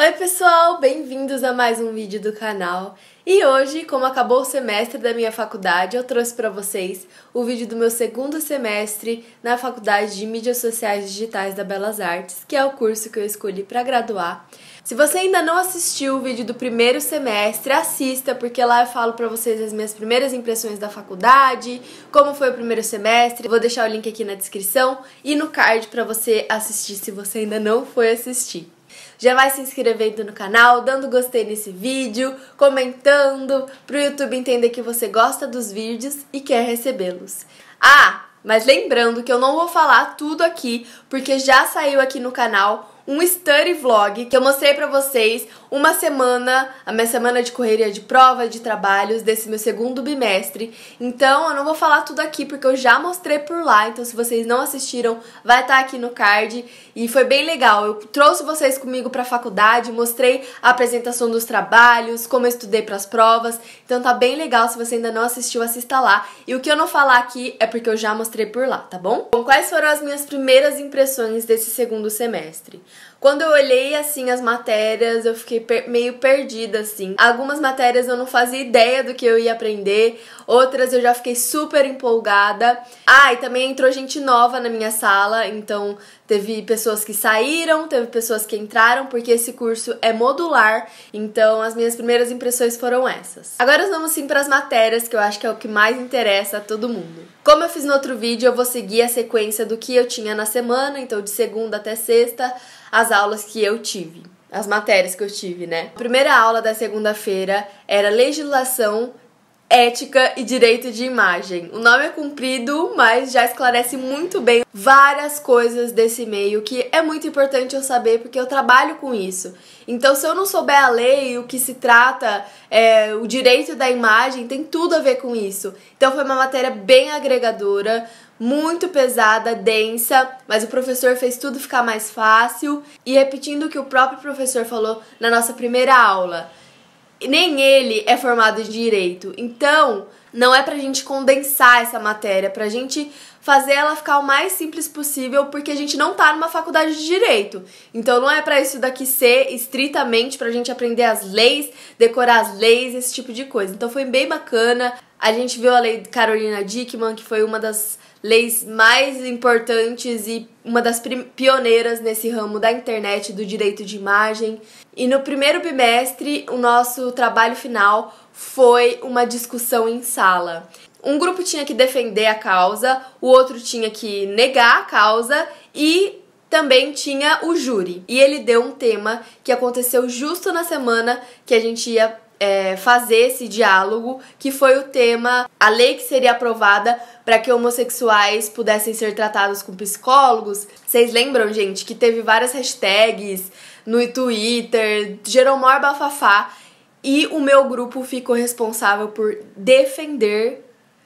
Oi pessoal, bem-vindos a mais um vídeo do canal. E hoje, como acabou o semestre da minha faculdade, eu trouxe para vocês o vídeo do meu segundo semestre na Faculdade de Mídias Sociais Digitais da Belas Artes, que é o curso que eu escolhi para graduar. Se você ainda não assistiu o vídeo do primeiro semestre, assista, porque lá eu falo para vocês as minhas primeiras impressões da faculdade, como foi o primeiro semestre. Vou deixar o link aqui na descrição e no card para você assistir se você ainda não foi assistir. Já vai se inscrevendo no canal, dando gostei nesse vídeo, comentando, pro YouTube entender que você gosta dos vídeos e quer recebê-los. Mas lembrando que eu não vou falar tudo aqui, porque já saiu aqui no canal um study vlog que eu mostrei pra vocês uma semana, a minha semana de correria de prova, de trabalhos desse meu segundo bimestre. Então eu não vou falar tudo aqui porque eu já mostrei por lá, então se vocês não assistiram, vai estar aqui no card. E foi bem legal, eu trouxe vocês comigo pra faculdade, mostrei a apresentação dos trabalhos, como eu estudei pras provas, então tá bem legal. Se você ainda não assistiu, assista lá. E o que eu não falar aqui é porque eu já mostrei por lá, tá bom? Bom, quais foram as minhas primeiras impressões desse segundo semestre? Quando eu olhei, assim, as matérias, eu fiquei meio perdida, assim. Algumas matérias eu não fazia ideia do que eu ia aprender, outras eu já fiquei super empolgada. E também entrou gente nova na minha sala, então teve pessoas que saíram, teve pessoas que entraram, porque esse curso é modular, então as minhas primeiras impressões foram essas. Agora vamos sim para as matérias, que eu acho que é o que mais interessa a todo mundo. Como eu fiz no outro vídeo, eu vou seguir a sequência do que eu tinha na semana, então de segunda até sexta, as aulas que eu tive, as matérias que eu tive, né? A primeira aula da segunda-feira era Legislação, Ética e Direito de Imagem. O nome é comprido, mas já esclarece muito bem várias coisas desse meio, que é muito importante eu saber porque eu trabalho com isso. Então, se eu não souber a lei, o que se trata, o direito da imagem, tem tudo a ver com isso. Então, foi uma matéria bem agregadora, muito pesada, densa, mas o professor fez tudo ficar mais fácil. E repetindo o que o próprio professor falou na nossa primeira aula, nem ele é formado em direito, então não é pra gente condensar essa matéria, pra gente fazer ela ficar o mais simples possível, porque a gente não tá numa faculdade de direito. Então não é pra isso daqui ser estritamente pra gente aprender as leis, decorar as leis, esse tipo de coisa. Então foi bem bacana. A gente viu a lei de Carolina Dickmann, que foi uma das leis mais importantes e uma das pioneiras nesse ramo da internet, do direito de imagem. E no primeiro bimestre, o nosso trabalho final foi uma discussão em sala. Um grupo tinha que defender a causa, o outro tinha que negar a causa e também tinha o júri. E ele deu um tema que aconteceu justo na semana que a gente ia fazer esse diálogo, que foi o tema, a lei que seria aprovada para que homossexuais pudessem ser tratados com psicólogos. Vocês lembram, gente, que teve várias hashtags no Twitter, gerou maior bafafá, e o meu grupo ficou responsável por defender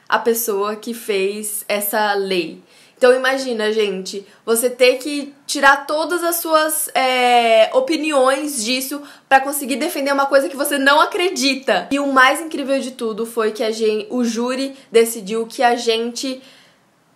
a pessoa que fez essa lei. Então imagina, gente, você ter que tirar todas as suas opiniões disso pra conseguir defender uma coisa que você não acredita. E o mais incrível de tudo foi que o júri decidiu que a gente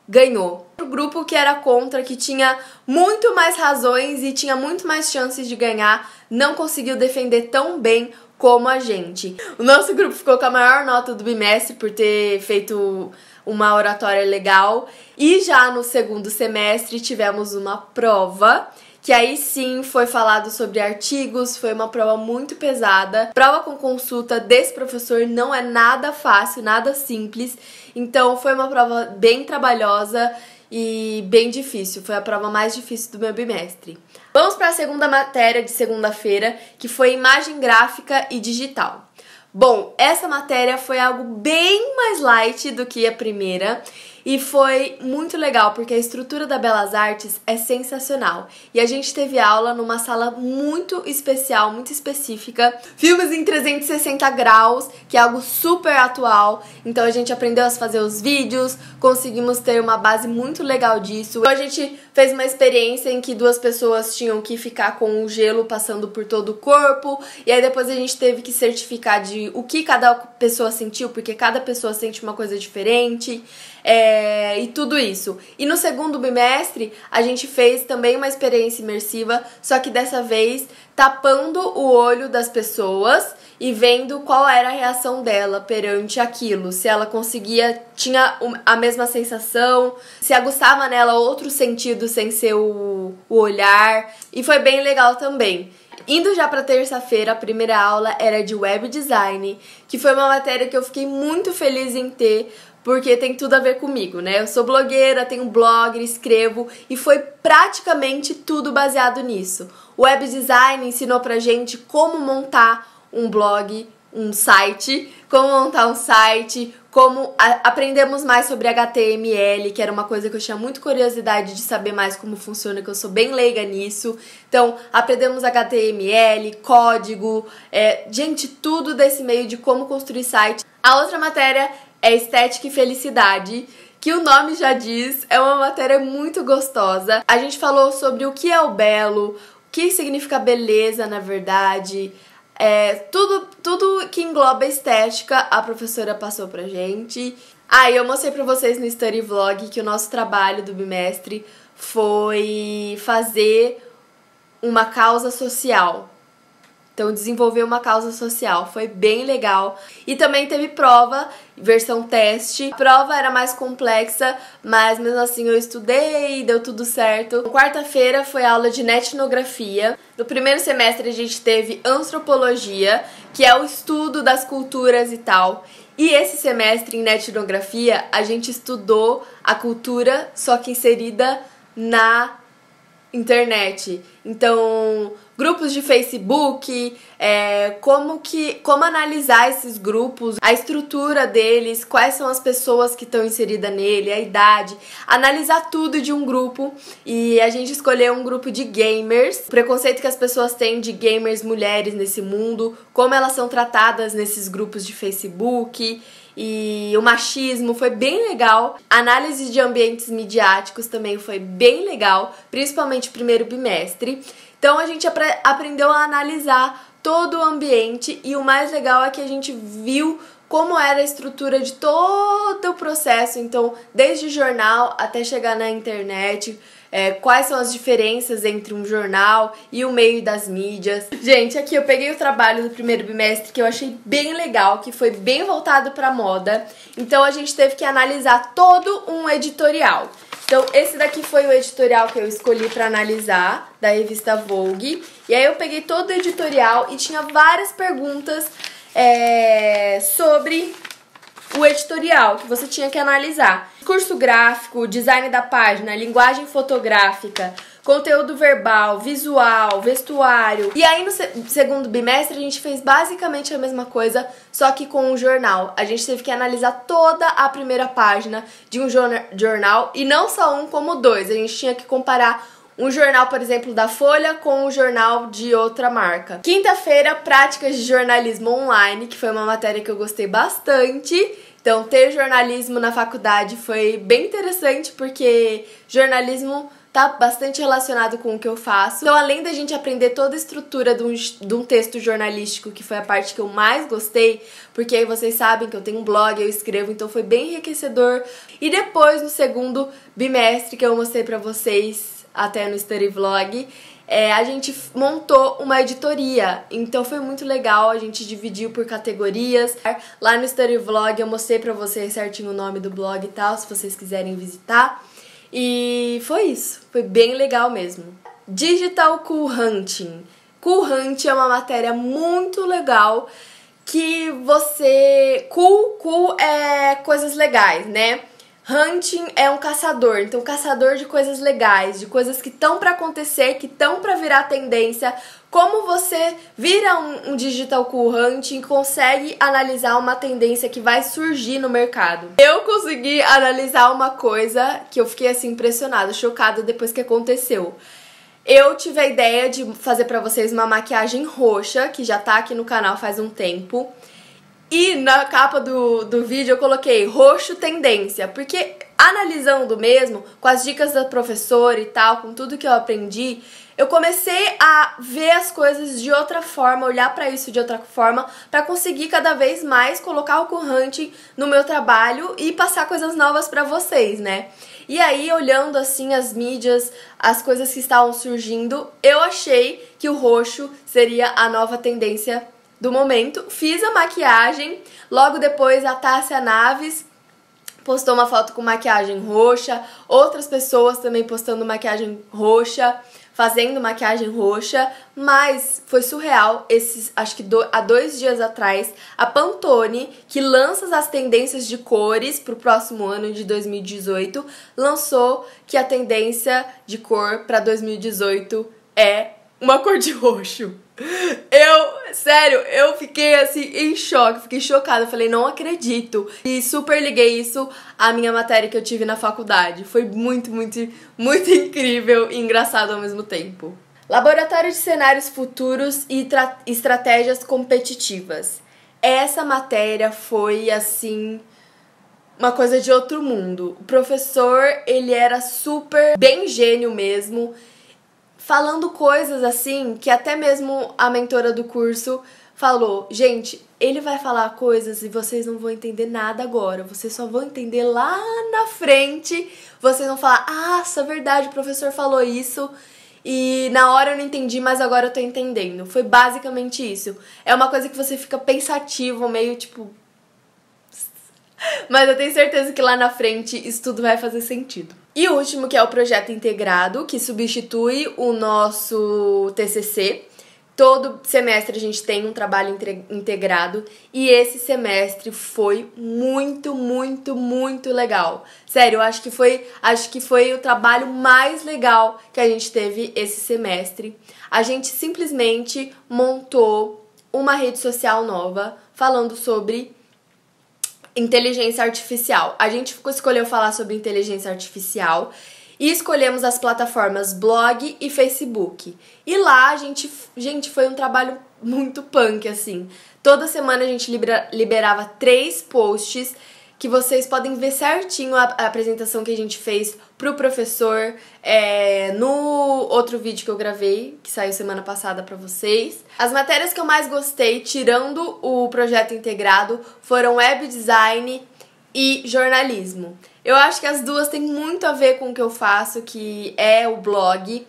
ganhou. O grupo que era contra, que tinha muito mais razões e tinha muito mais chances de ganhar, não conseguiu defender tão bem como a gente. O nosso grupo ficou com a maior nota do bimestre por ter feito uma oratória legal. E já no segundo semestre tivemos uma prova, que aí sim foi falado sobre artigos, foi uma prova muito pesada. Prova com consulta desse professor não é nada fácil, nada simples, então foi uma prova bem trabalhosa e bem difícil, foi a prova mais difícil do meu bimestre. Vamos para a segunda matéria de segunda-feira, que foi Imagem Gráfica e Digital. Bom, essa matéria foi algo bem mais light do que a primeira e foi muito legal porque a estrutura da Belas Artes é sensacional. E a gente teve aula numa sala muito especial, muito específica, filmes em 360 graus, que é algo super atual. Então a gente aprendeu a fazer os vídeos, conseguimos ter uma base muito legal disso. Então a gente fez uma experiência em que duas pessoas tinham que ficar com o gelo passando por todo o corpo, e aí depois a gente teve que certificar de o que cada pessoa sentiu, porque cada pessoa sente uma coisa diferente. e tudo isso. E no segundo bimestre, a gente fez também uma experiência imersiva, só que dessa vez tapando o olho das pessoas e vendo qual era a reação dela perante aquilo, se ela tinha a mesma sensação, se aguçava nela outro sentido sem ser o olhar, e foi bem legal também. Indo já para terça-feira, a primeira aula era de web design, que foi uma matéria que eu fiquei muito feliz em ter, porque tem tudo a ver comigo, né? Eu sou blogueira, tenho um blog, escrevo, e foi praticamente tudo baseado nisso. O web design ensinou pra gente como montar um blog, um site, como montar um site, como aprendemos mais sobre HTML, que era uma coisa que eu tinha muita curiosidade de saber mais como funciona, que eu sou bem leiga nisso. Então, aprendemos HTML, código, gente, tudo desse meio de como construir site. A outra matéria é Estética e Felicidade, que o nome já diz, é uma matéria muito gostosa. A gente falou sobre o que é o belo, o que significa beleza, na verdade. Tudo que engloba estética, a professora passou pra gente. E eu mostrei pra vocês no Study Vlog que o nosso trabalho do bimestre foi fazer uma causa social. Então, desenvolver uma causa social, foi bem legal. E também teve prova, versão teste. A prova era mais complexa, mas mesmo assim eu estudei, deu tudo certo. Quarta-feira foi aula de etnografia. No primeiro semestre a gente teve antropologia, que é o estudo das culturas e tal. E esse semestre em etnografia a gente estudou a cultura, só que inserida na internet. Então, grupos de Facebook, como analisar esses grupos, a estrutura deles, quais são as pessoas que estão inseridas nele, a idade, analisar tudo de um grupo. E a gente escolheu um grupo de gamers, o preconceito que as pessoas têm de gamers mulheres nesse mundo, como elas são tratadas nesses grupos de Facebook. E o machismo foi bem legal. Análise de ambientes midiáticos também foi bem legal, principalmente o primeiro bimestre. Então a gente aprendeu a analisar todo o ambiente e o mais legal é que a gente viu como era a estrutura de todo o processo, então desde jornal até chegar na internet, quais são as diferenças entre um jornal e o meio das mídias. Gente, aqui eu peguei o trabalho do primeiro bimestre que eu achei bem legal, que foi bem voltado para moda, então a gente teve que analisar todo um editorial. Então, esse daqui foi o editorial que eu escolhi para analisar, da revista Vogue. E aí eu peguei todo o editorial e tinha várias perguntas sobre o editorial que você tinha que analisar. Discurso gráfico, design da página, linguagem fotográfica, conteúdo verbal, visual, vestuário. E aí no segundo bimestre a gente fez basicamente a mesma coisa, só que com um jornal. A gente teve que analisar toda a primeira página de um jornal, e não só um, como dois. A gente tinha que comparar um jornal, por exemplo, da Folha com um jornal de outra marca. Quinta-feira, práticas de jornalismo online, que foi uma matéria que eu gostei bastante. Então, ter jornalismo na faculdade foi bem interessante, porque jornalismo tá bastante relacionado com o que eu faço. Então, além da gente aprender toda a estrutura de um texto jornalístico, que foi a parte que eu mais gostei, porque aí vocês sabem que eu tenho um blog, eu escrevo, então foi bem enriquecedor. E depois, no segundo bimestre, que eu mostrei pra vocês até no Study Vlog, a gente montou uma editoria, então foi muito legal, a gente dividiu por categorias. Lá no Study Vlog eu mostrei pra vocês certinho o nome do blog e tal, se vocês quiserem visitar. E foi isso, foi bem legal mesmo. Digital Cool Hunting. Cool Hunting é uma matéria muito legal que você... Cool é coisas legais, né? Hunting é um caçador, então caçador de coisas legais, de coisas que estão pra acontecer, que estão pra virar tendência. Como você vira um Digital Cool Hunting e consegue analisar uma tendência que vai surgir no mercado. Eu consegui analisar uma coisa que eu fiquei assim impressionada, chocada depois que aconteceu. Eu tive a ideia de fazer pra vocês uma maquiagem roxa, que já tá aqui no canal faz um tempo. E na capa do vídeo eu coloquei roxo tendência, porque analisando mesmo, com as dicas da professora e tal, com tudo que eu aprendi, eu comecei a ver as coisas de outra forma, olhar pra isso de outra forma, pra conseguir cada vez mais colocar o Cohunting no meu trabalho e passar coisas novas pra vocês, né? E aí, olhando assim as mídias, as coisas que estavam surgindo, eu achei que o roxo seria a nova tendência do momento. Fiz a maquiagem, logo depois a Tássia Naves postou uma foto com maquiagem roxa, outras pessoas também postando maquiagem roxa, fazendo maquiagem roxa, mas foi surreal. Acho que há 2 dias atrás, a Pantone, que lança as tendências de cores para o próximo ano de 2018, lançou que a tendência de cor para 2018 é uma cor de roxo. Sério, eu fiquei assim em choque, fiquei chocada, eu falei, não acredito. E super liguei isso à minha matéria que eu tive na faculdade. Foi muito, muito, muito incrível e engraçado ao mesmo tempo. Laboratório de cenários futuros e estratégias competitivas. Essa matéria foi assim uma coisa de outro mundo. O professor, ele era super bem gênio mesmo, falando coisas assim que até mesmo a mentora do curso falou, gente, ele vai falar coisas e vocês não vão entender nada agora, vocês só vão entender lá na frente, vocês vão falar, ah, isso é verdade, o professor falou isso e na hora eu não entendi, mas agora eu tô entendendo. Foi basicamente isso. É uma coisa que você fica pensativo, meio tipo... Mas eu tenho certeza que lá na frente isso tudo vai fazer sentido. E o último, que é o projeto integrado, que substitui o nosso TCC. Todo semestre a gente tem um trabalho integrado e esse semestre foi muito, muito, muito legal. Sério, eu acho que foi o trabalho mais legal que a gente teve esse semestre. A gente simplesmente montou uma rede social nova falando sobre inteligência artificial. A gente escolheu falar sobre inteligência artificial e escolhemos as plataformas blog e Facebook. E lá, gente, foi um trabalho muito punk, assim. Toda semana a gente liberava 3 posts que vocês podem ver certinho a apresentação que a gente fez pro professor no outro vídeo que eu gravei, que saiu semana passada pra vocês. As matérias que eu mais gostei, tirando o projeto integrado, foram web design e jornalismo. Eu acho que as duas têm muito a ver com o que eu faço, que é o blog,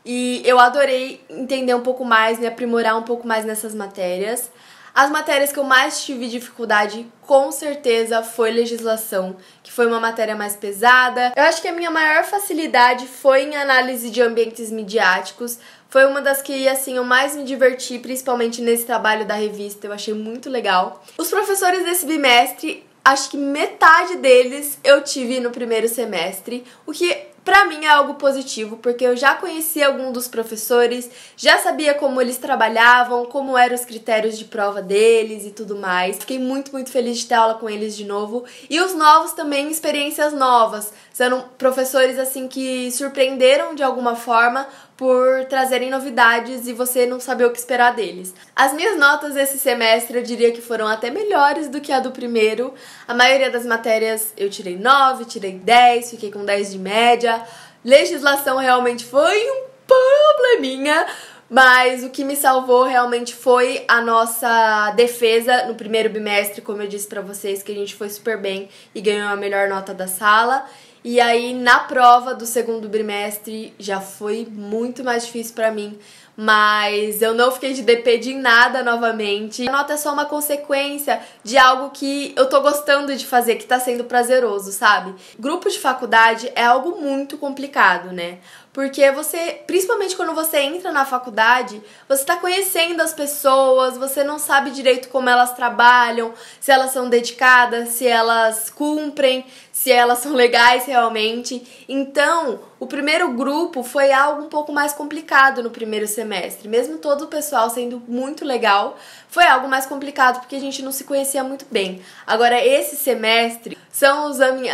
e eu adorei entender um pouco mais, me aprimorar um pouco mais nessas matérias. As matérias que eu mais tive dificuldade, com certeza, foi legislação, que foi uma matéria mais pesada. Eu acho que a minha maior facilidade foi em análise de ambientes midiáticos. Foi uma das que, assim, eu mais me diverti, principalmente nesse trabalho da revista. Eu achei muito legal. Os professores desse bimestre, acho que metade deles eu tive no primeiro semestre, o que pra mim é algo positivo, porque eu já conhecia algum dos professores, já sabia como eles trabalhavam, como eram os critérios de prova deles e tudo mais. Fiquei muito, muito feliz de ter aula com eles de novo. E os novos também, experiências novas. Sendo professores, assim, que surpreenderam de alguma forma por trazerem novidades e você não saber o que esperar deles. As minhas notas esse semestre eu diria que foram até melhores do que a do primeiro. A maioria das matérias eu tirei 9, tirei 10, fiquei com 10 de média. Legislação realmente foi um probleminha, mas o que me salvou realmente foi a nossa defesa no primeiro bimestre, como eu disse pra vocês, que a gente foi super bem e ganhou a melhor nota da sala. E aí, na prova do segundo bimestre, já foi muito mais difícil pra mim, mas eu não fiquei de DP de nada novamente. A nota é só uma consequência de algo que eu tô gostando de fazer, que tá sendo prazeroso, sabe? Grupo de faculdade é algo muito complicado, né? Porque você, principalmente quando você entra na faculdade, você tá conhecendo as pessoas, você não sabe direito como elas trabalham, se elas são dedicadas, se elas cumprem, se elas são legais realmente. Então, o primeiro grupo foi algo um pouco mais complicado no primeiro semestre. Mesmo todo o pessoal sendo muito legal, foi algo mais complicado porque a gente não se conhecia muito bem. Agora, esse semestre são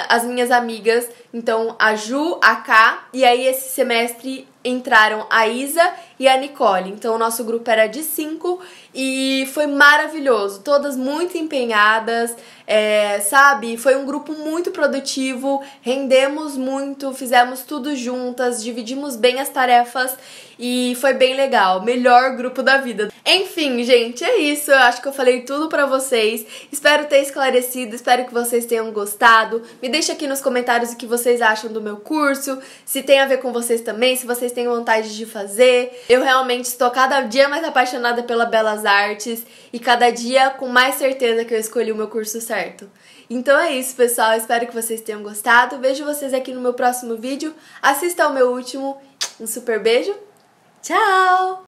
as minhas amigas, então a Ju, a Ká, e aí esse semestre entraram a Isa e a Nicole. Então o nosso grupo era de 5 e foi maravilhoso, todas muito empenhadas, sabe? Foi um grupo muito produtivo, rendemos muito, fizemos tudo juntas, dividimos bem as tarefas e foi bem legal, melhor grupo da vida. Enfim, gente, é isso, eu acho que eu falei tudo pra vocês, espero ter esclarecido, espero que vocês tenham gostado. Me deixa aqui nos comentários o que vocês acham do meu curso, se tem a ver com vocês também, se vocês têm vontade de fazer. Eu realmente estou cada dia mais apaixonada pela Belas Artes e cada dia com mais certeza que eu escolhi o meu curso certo. Então é isso, pessoal, espero que vocês tenham gostado, vejo vocês aqui no meu próximo vídeo, assista ao meu último, um super beijo, tchau!